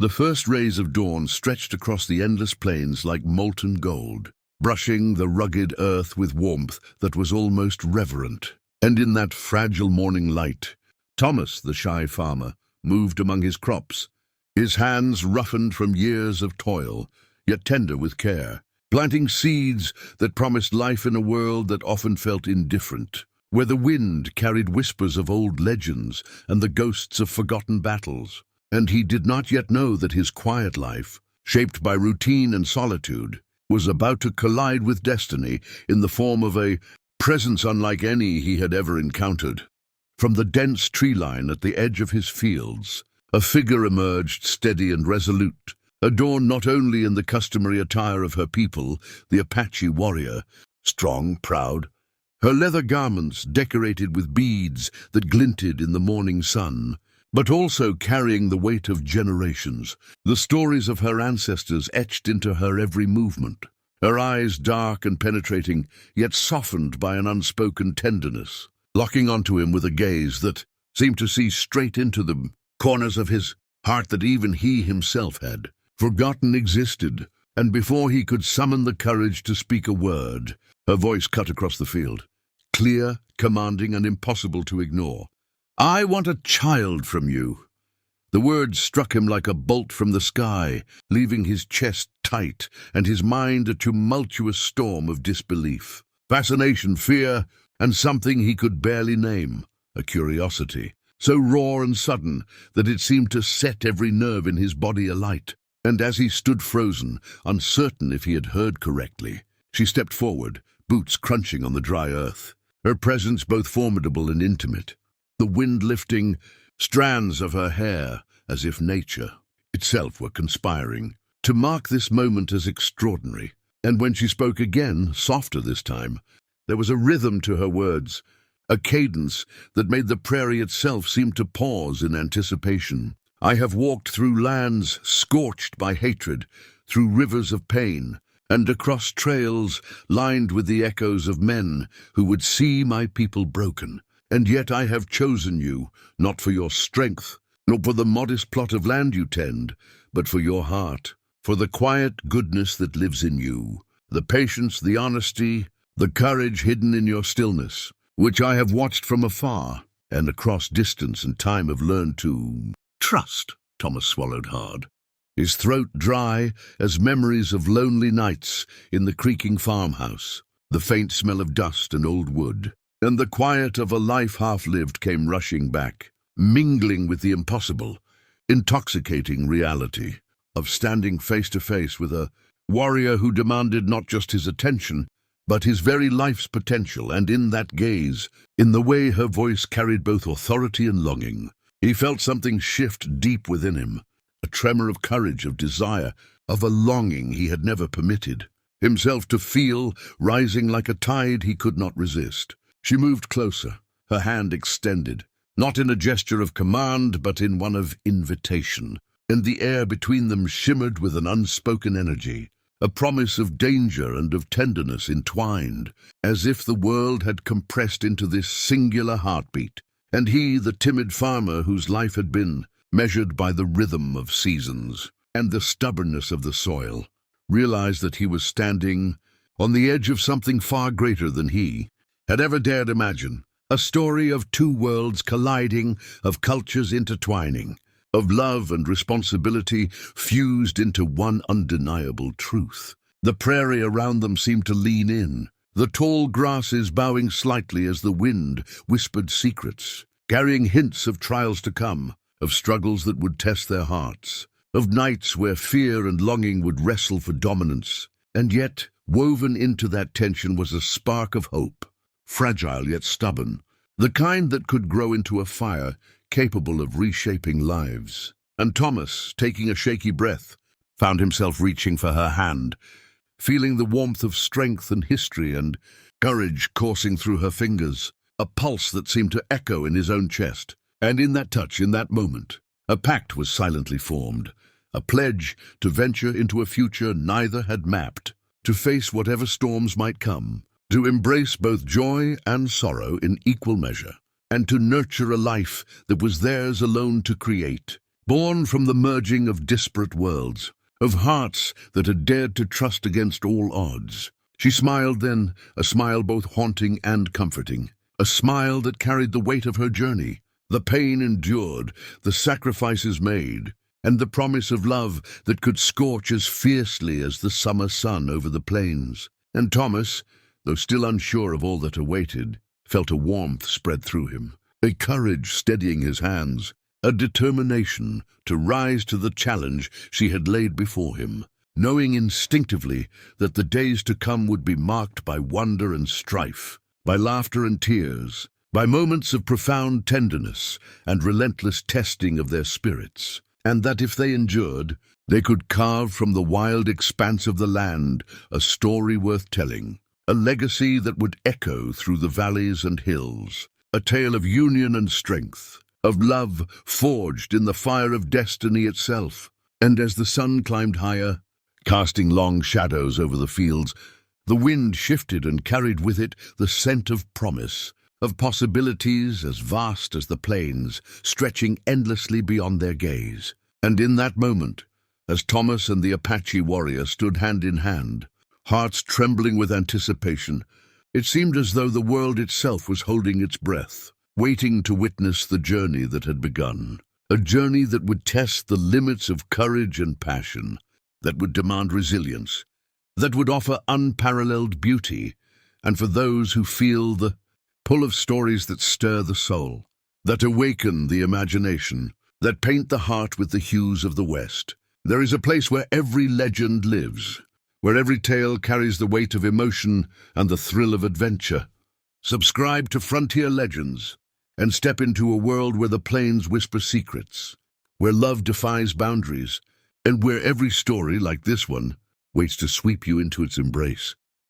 The first rays of dawn stretched across the endless plains like molten gold, brushing the rugged earth with warmth that was almost reverent. And in that fragile morning light, Thomas, the shy farmer, moved among his crops, his hands roughened from years of toil, yet tender with care, planting seeds that promised life in a world that often felt indifferent, where the wind carried whispers of old legends and the ghosts of forgotten battles. And he did not yet know that his quiet life, shaped by routine and solitude, was about to collide with destiny in the form of a presence unlike any he had ever encountered. From the dense tree line at the edge of his fields, a figure emerged, steady and resolute, adorned not only in the customary attire of her people, the Apache warrior, strong, proud, her leather garments decorated with beads that glinted in the morning sun, but also carrying the weight of generations, the stories of her ancestors etched into her every movement, her eyes dark and penetrating, yet softened by an unspoken tenderness, locking onto him with a gaze that seemed to see straight into the corners of his heart that even he himself had forgotten existed. And before he could summon the courage to speak a word, her voice cut across the field, clear, commanding, and impossible to ignore. "I want a child from you." The words struck him like a bolt from the sky, leaving his chest tight and his mind a tumultuous storm of disbelief, fascination, fear, and something he could barely name, a curiosity, so raw and sudden that it seemed to set every nerve in his body alight. And as he stood frozen, uncertain if he had heard correctly, she stepped forward, boots crunching on the dry earth, her presence both formidable and intimate, the wind lifting strands of her hair as if nature itself were conspiring to mark this moment as extraordinary. And when she spoke again, softer this time, there was a rhythm to her words, a cadence that made the prairie itself seem to pause in anticipation. "I have walked through lands scorched by hatred, through rivers of pain, and across trails lined with the echoes of men who would see my people broken. And yet I have chosen you, not for your strength, nor for the modest plot of land you tend, but for your heart, for the quiet goodness that lives in you, the patience, the honesty, the courage hidden in your stillness, which I have watched from afar, and across distance and time have learned to trust." Thomas swallowed hard, his throat dry as memories of lonely nights in the creaking farmhouse, the faint smell of dust and old wood, and the quiet of a life half-lived came rushing back, mingling with the impossible, intoxicating reality of standing face to face with a warrior who demanded not just his attention, but his very life's potential. And in that gaze, in the way her voice carried both authority and longing, he felt something shift deep within him, a tremor of courage, of desire, of a longing he had never permitted himself to feel, rising like a tide he could not resist. She moved closer, her hand extended, not in a gesture of command, but in one of invitation, and the air between them shimmered with an unspoken energy, a promise of danger and of tenderness entwined, as if the world had compressed into this singular heartbeat, and he, the timid farmer whose life had been measured by the rhythm of seasons and the stubbornness of the soil, realized that he was standing on the edge of something far greater than he had ever dared imagine, a story of two worlds colliding, of cultures intertwining, of love and responsibility fused into one undeniable truth. The prairie around them seemed to lean in, the tall grasses bowing slightly as the wind whispered secrets, carrying hints of trials to come, of struggles that would test their hearts, of nights where fear and longing would wrestle for dominance. And yet, woven into that tension was a spark of hope, fragile yet stubborn, the kind that could grow into a fire capable of reshaping lives. And Thomas, taking a shaky breath, found himself reaching for her hand, feeling the warmth of strength and history and courage coursing through her fingers, a pulse that seemed to echo in his own chest. And in that touch, in that moment, a pact was silently formed, a pledge to venture into a future neither had mapped, to face whatever storms might come, to embrace both joy and sorrow in equal measure, and to nurture a life that was theirs alone to create. born from the merging of disparate worlds, of hearts that had dared to trust against all odds. She smiled then, a smile both haunting and comforting, a smile that carried the weight of her journey, the pain endured, the sacrifices made, and the promise of love that could scorch as fiercely as the summer sun over the plains. And Thomas, though still unsure of all that awaited, felt a warmth spread through him, a courage steadying his hands, a determination to rise to the challenge she had laid before him, knowing instinctively that the days to come would be marked by wonder and strife, by laughter and tears, by moments of profound tenderness and relentless testing of their spirits, and that if they endured, they could carve from the wild expanse of the land a story worth telling, a legacy that would echo through the valleys and hills, a tale of union and strength, of love forged in the fire of destiny itself. And as the sun climbed higher, casting long shadows over the fields, the wind shifted and carried with it the scent of promise, of possibilities as vast as the plains, stretching endlessly beyond their gaze. And in that moment, as Thomas and the Apache warrior stood hand in hand, hearts trembling with anticipation, it seemed as though the world itself was holding its breath, waiting to witness the journey that had begun, a journey that would test the limits of courage and passion, that would demand resilience, that would offer unparalleled beauty, and for those who feel the pull of stories that stir the soul, that awaken the imagination, that paint the heart with the hues of the West. There is a place where every legend lives, where every tale carries the weight of emotion and the thrill of adventure. Subscribe to Frontier Legends and step into a world where the plains whisper secrets, where love defies boundaries, and where every story, like this one, waits to sweep you into its embrace.